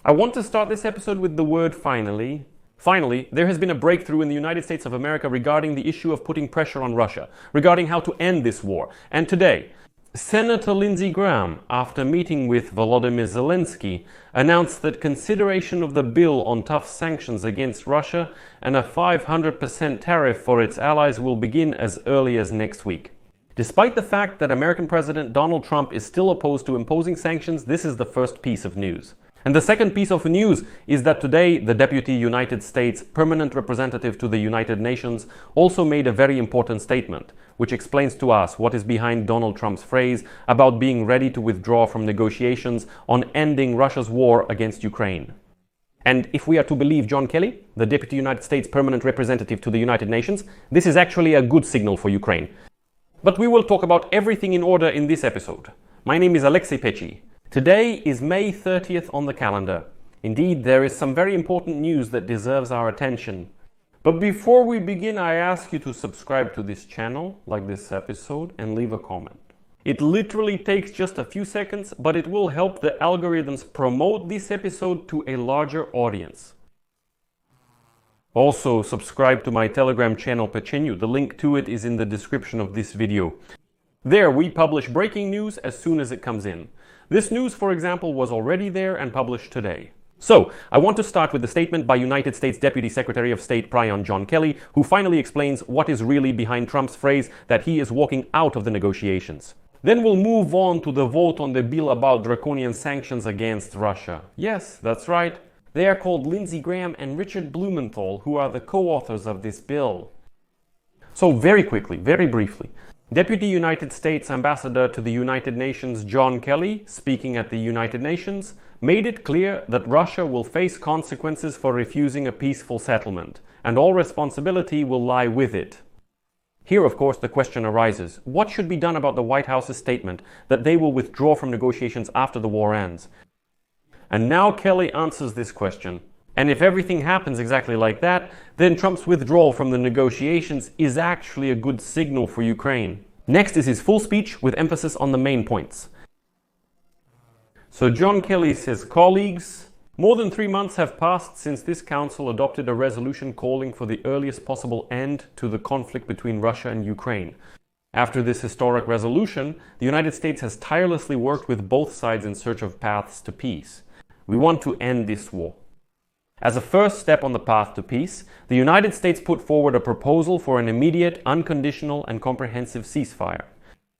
I want to start this episode with the word finally. Finally, there has been a breakthrough in the United States of America regarding the issue of putting pressure on Russia, regarding how to end this war. And today, Senator Lindsey Graham, after meeting with Volodymyr Zelensky, announced that consideration of the bill on tough sanctions against Russia and a 500% tariff for its allies will begin as early as next week. Despite the fact that American President Donald Trump is still opposed to imposing sanctions, this is the first piece of news. And the second piece of news is that today the Deputy United States Permanent Representative to the United Nations also made a very important statement, which explains to us what is behind Donald Trump's phrase about being ready to withdraw from negotiations on ending Russia's war against Ukraine. And if we are to believe John Kelly, the Deputy United States Permanent Representative to the United Nations, this is actually a good signal for Ukraine. But we will talk about everything in order in this episode. My name is Alexei Pechi. Today is May 30th on the calendar. Indeed, there is some very important news that deserves our attention. But before we begin, I ask you to subscribe to this channel, like this episode, and leave a comment. It literally takes just a few seconds, but it will help the algorithms promote this episode to a larger audience. Also, subscribe to my Telegram channel Pechenyu. The link to it is in the description of this video. There, we publish breaking news as soon as it comes in. This news, for example, was already there and published today. So, I want to start with the statement by United States Deputy Secretary of State John Kelly, who finally explains what is really behind Trump's phrase that he is walking out of the negotiations. Then we'll move on to the vote on the bill about draconian sanctions against Russia. Yes, that's right. They are called Lindsey Graham and Richard Blumenthal, who are the co-authors of this bill. So very quickly, very briefly, Deputy United States Ambassador to the United Nations John Kelly, speaking at the United Nations, made it clear that Russia will face consequences for refusing a peaceful settlement, and all responsibility will lie with it. Here, of course, the question arises, what should be done about the White House's statement that they will withdraw from negotiations after the war ends? And now Kelly answers this question. And if everything happens exactly like that, then Trump's withdrawal from the negotiations is actually a good signal for Ukraine. Next is his full speech with emphasis on the main points. So John Kelly says, colleagues, more than 3 months have passed since this council adopted a resolution calling for the earliest possible end to the conflict between Russia and Ukraine. After this historic resolution, the United States has tirelessly worked with both sides in search of paths to peace. We want to end this war. As a first step on the path to peace, the United States put forward a proposal for an immediate, unconditional and comprehensive ceasefire.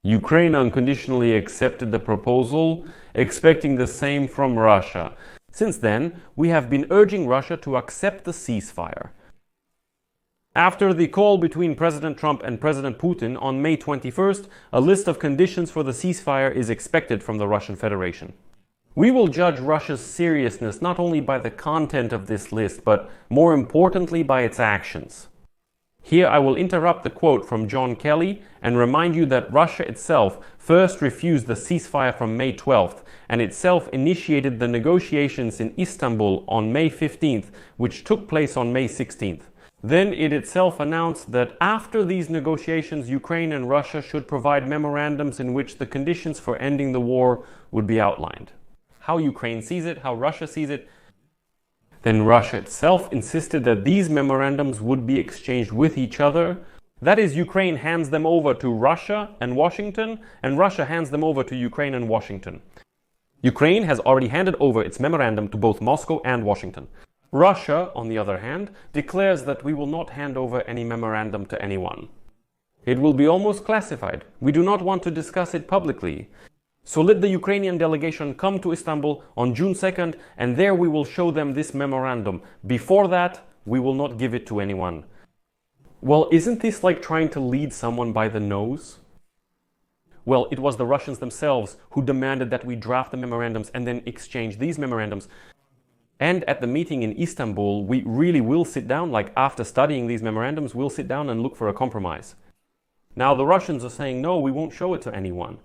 Ukraine unconditionally accepted the proposal, expecting the same from Russia. Since then, we have been urging Russia to accept the ceasefire. After the call between President Trump and President Putin on May 21st, a list of conditions for the ceasefire is expected from the Russian Federation. We will judge Russia's seriousness not only by the content of this list, but more importantly by its actions. Here I will interrupt the quote from John Kelly and remind you that Russia itself first refused the ceasefire from May 12th and itself initiated the negotiations in Istanbul on May 15th, which took place on May 16th. Then it itself announced that after these negotiations, Ukraine and Russia should provide memorandums in which the conditions for ending the war would be outlined. How Ukraine sees it, how Russia sees it. Then Russia itself insisted that these memorandums would be exchanged with each other. That is, Ukraine hands them over to Russia and Washington, and Russia hands them over to Ukraine and Washington. Ukraine has already handed over its memorandum to both Moscow and Washington. Russia, on the other hand, declares that we will not hand over any memorandum to anyone. It will be almost classified. We do not want to discuss it publicly. So let the Ukrainian delegation come to Istanbul on June 2nd, and there we will show them this memorandum. Before that, we will not give it to anyone. Well, isn't this like trying to lead someone by the nose? Well, it was the Russians themselves who demanded that we draft the memorandums and then exchange these memorandums. And at the meeting in Istanbul, we really will sit down, like after studying these memorandums, we'll sit down and look for a compromise. Now the Russians are saying, no, we won't show it to anyone.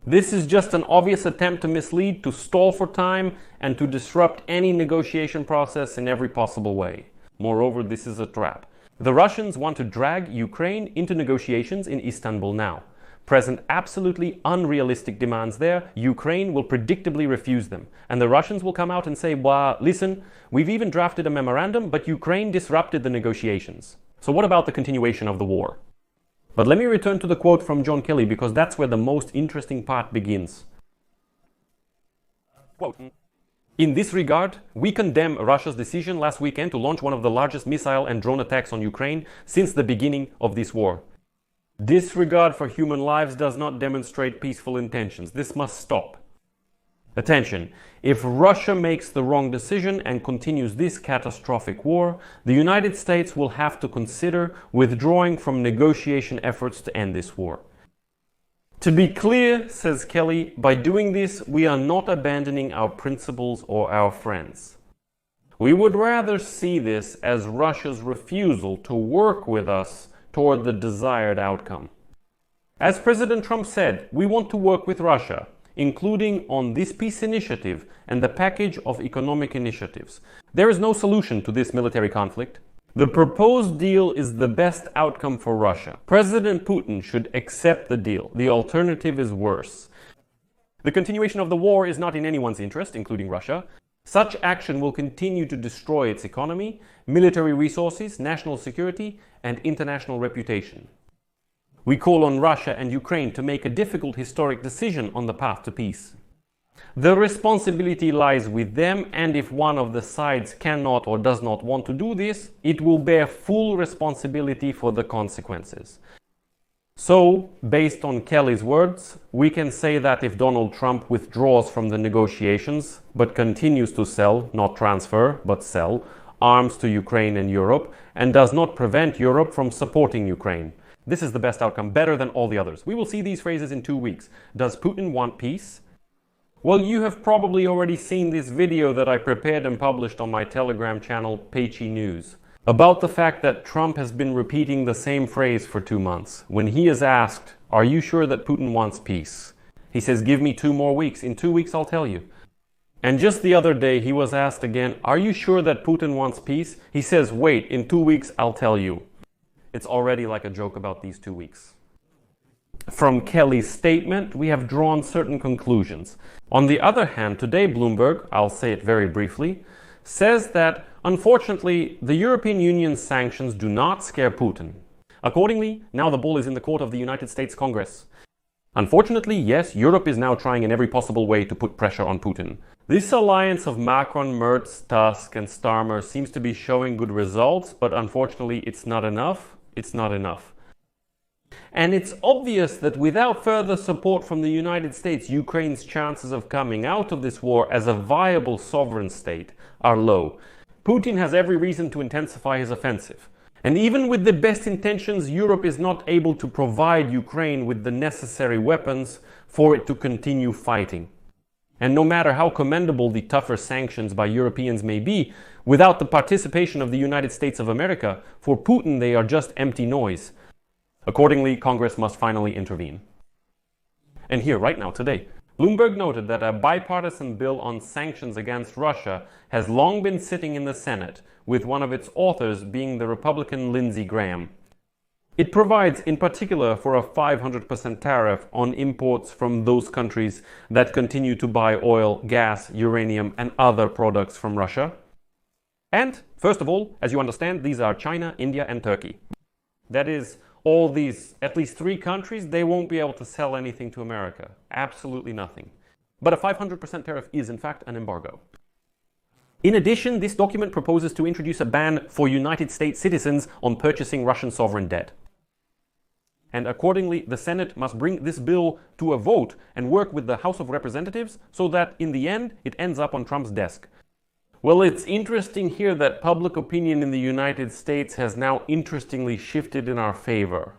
This is just an obvious attempt to mislead, to stall for time, and to disrupt any negotiation process in every possible way. Moreover, this is a trap. The Russians want to drag Ukraine into negotiations in Istanbul now. present absolutely unrealistic demands there, Ukraine will predictably refuse them. And the Russians will come out and say, well, listen, we've even drafted a memorandum, but Ukraine disrupted the negotiations. So what about the continuation of the war? But let me return to the quote from John Kelly, because that's where the most interesting part begins. Quote, "In this regard, we condemn Russia's decision last weekend to launch one of the largest missile and drone attacks on Ukraine since the beginning of this war. Disregard for human lives does not demonstrate peaceful intentions. This must stop. Attention, if Russia makes the wrong decision and continues this catastrophic war, the United States will have to consider withdrawing from negotiation efforts to end this war. To be clear," says Kelly, "by doing this, we are not abandoning our principles or our friends. We would rather see this as Russia's refusal to work with us toward the desired outcome. As President Trump said, we want to work with Russia, including on this peace initiative and the package of economic initiatives. There is no solution to this military conflict. The proposed deal is the best outcome for Russia. President Putin should accept the deal. The alternative is worse. The continuation of the war is not in anyone's interest, including Russia. Such action will continue to destroy its economy, military resources, national security, and international reputation. We call on Russia and Ukraine to make a difficult historic decision on the path to peace. The responsibility lies with them, and if one of the sides cannot or does not want to do this, it will bear full responsibility for the consequences. So, based on Kelly's words, we can say that if Donald Trump withdraws from the negotiations, but continues to sell, not transfer, but sell, arms to Ukraine and Europe, and does not prevent Europe from supporting Ukraine, this is the best outcome, better than all the others. We will see these phrases in 2 weeks. Does Putin want peace? Well, you have probably already seen this video that I prepared and published on my Telegram channel, Peachy News, about the fact that Trump has been repeating the same phrase for 2 months. When he is asked, "Are you sure that Putin wants peace?" he says, "Give me 2 more weeks. In 2 weeks, I'll tell you." And just the other day, he was asked again, "Are you sure that Putin wants peace?" He says, "Wait, in 2 weeks, I'll tell you." It's already like a joke about these 2 weeks. From Kelly's statement, we have drawn certain conclusions. On the other hand, today Bloomberg, I'll say it very briefly, says that, unfortunately, the European Union's sanctions do not scare Putin. Accordingly, now the ball is in the court of the United States Congress. Unfortunately, yes, Europe is now trying in every possible way to put pressure on Putin. This alliance of Macron, Merz, Tusk, and Starmer seems to be showing good results, but unfortunately, it's not enough. It's not enough. And it's obvious that without further support from the United States, Ukraine's chances of coming out of this war as a viable sovereign state are low. Putin has every reason to intensify his offensive. And even with the best intentions, Europe is not able to provide Ukraine with the necessary weapons for it to continue fighting. And no matter how commendable the tougher sanctions by Europeans may be, without the participation of the United States of America, for Putin they are just empty noise. Accordingly, Congress must finally intervene. And here, right now, today, Bloomberg noted that a bipartisan bill on sanctions against Russia has long been sitting in the Senate, with one of its authors being the Republican Lindsey Graham. It provides in particular for a 500% tariff on imports from those countries that continue to buy oil, gas, uranium, and other products from Russia. And, first of all, as you understand, these are China, India, and Turkey. That is, all these, at least 3 countries, they won't be able to sell anything to America. Absolutely nothing. But a 500% tariff is, in fact, an embargo. In addition, this document proposes to introduce a ban for United States citizens on purchasing Russian sovereign debt. And accordingly, the Senate must bring this bill to a vote and work with the House of Representatives so that, in the end, it ends up on Trump's desk. Well, it's interesting here that public opinion in the United States has now interestingly shifted in our favor.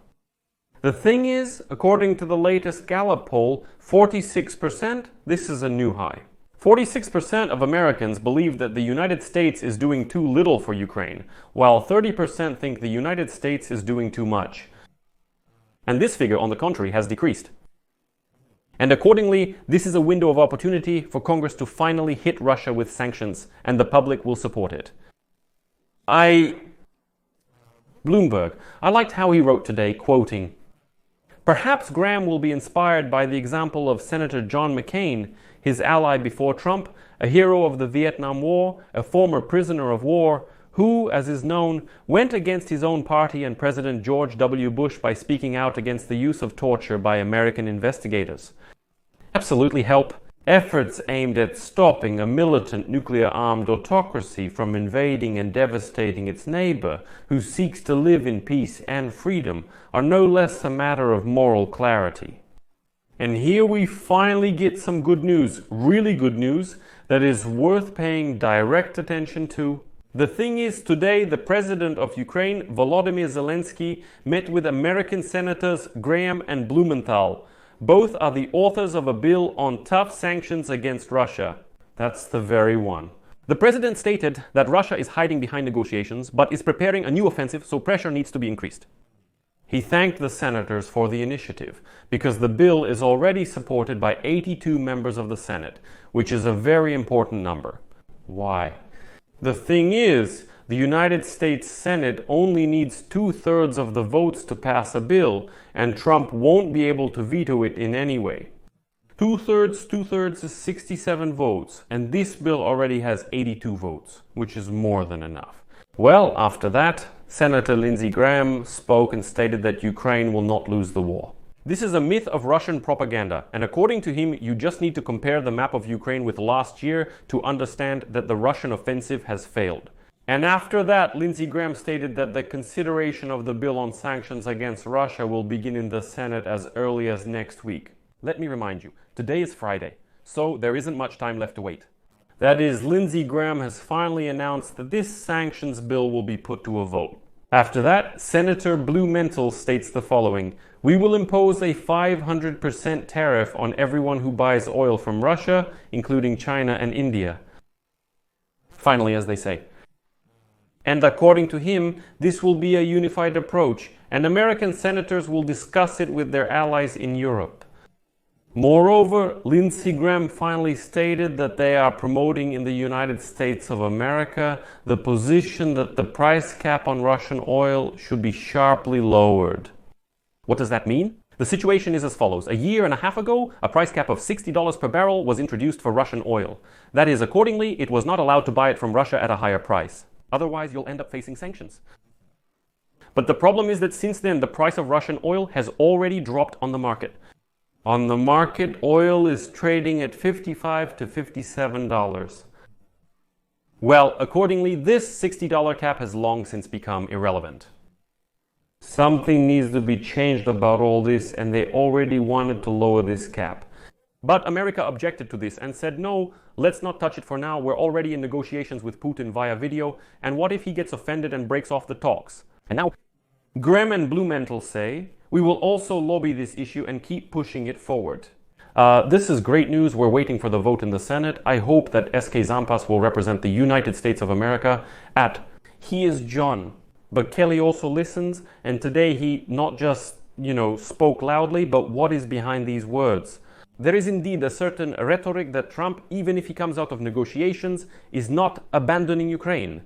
The thing is, according to the latest Gallup poll, 46%, this is a new high. 46% of Americans believe that the United States is doing too little for Ukraine, while 30% think the United States is doing too much. And this figure, on the contrary, has decreased. And accordingly, this is a window of opportunity for Congress to finally hit Russia with sanctions, and the public will support it. Bloomberg, I liked how he wrote today, quoting, Perhaps Graham will be inspired by the example of Senator John McCain, his ally before Trump, a hero of the Vietnam War, a former prisoner of war, who, as is known, went against his own party and President George W. Bush by speaking out against the use of torture by American investigators. Absolutely help. Efforts aimed at stopping a militant nuclear-armed autocracy from invading and devastating its neighbor, who seeks to live in peace and freedom, are no less a matter of moral clarity. And here we finally get some good news, really good news, that is worth paying direct attention to. The thing is, today the President of Ukraine, Volodymyr Zelensky, met with American Senators Graham and Blumenthal. Both are the authors of a bill on tough sanctions against Russia. That's the very one. The president stated that Russia is hiding behind negotiations, but is preparing a new offensive, so pressure needs to be increased. He thanked the senators for the initiative, because the bill is already supported by 82 members of the Senate, which is a very important number. Why? The thing is, the United States Senate only needs 2/3 of the votes to pass a bill, and Trump won't be able to veto it in any way. Two-thirds is 67 votes, and this bill already has 82 votes, which is more than enough. Well, after that, Senator Lindsey Graham spoke and stated that Ukraine will not lose the war. This is a myth of Russian propaganda, and according to him, you just need to compare the map of Ukraine with last year to understand that the Russian offensive has failed. And after that, Lindsey Graham stated that the consideration of the bill on sanctions against Russia will begin in the Senate as early as next week. Let me remind you, today is Friday, so there isn't much time left to wait. That is, Lindsey Graham has finally announced that this sanctions bill will be put to a vote. After that, Senator Blumenthal states the following: "We will impose a 500% tariff on everyone who buys oil from Russia, including China and India." Finally, as they say. And according to him, this will be a unified approach, and American senators will discuss it with their allies in Europe. Moreover, Lindsey Graham finally stated that they are promoting in the United States of America the position that the price cap on Russian oil should be sharply lowered. What does that mean? The situation is as follows. A year and a half ago, a price cap of $60 per barrel was introduced for Russian oil. That is, accordingly, it was not allowed to buy it from Russia at a higher price. Otherwise, you'll end up facing sanctions. But the problem is that since then, the price of Russian oil has already dropped on the market. On the market, oil is trading at $55 to $57. Well, accordingly, this $60 cap has long since become irrelevant. Something needs to be changed about all this, and they already wanted to lower this cap. But America objected to this and said, no, let's not touch it for now. We're already in negotiations with Putin via video. And what if he gets offended and breaks off the talks? And now, Graham and Blumenthal say, we will also lobby this issue and keep pushing it forward. This is great news. We're waiting for the vote in the Senate. I hope that S.K. Zampas will represent the United States of America at He is John. But Kelly also listens, and today he not just, spoke loudly, but what is behind these words? There is indeed a certain rhetoric that Trump, even if he comes out of negotiations, is not abandoning Ukraine.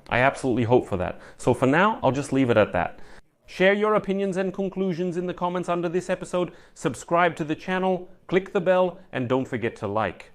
I absolutely hope for that. So for now, I'll just leave it at that. Share your opinions and conclusions in the comments under this episode, subscribe to the channel, click the bell, and don't forget to like.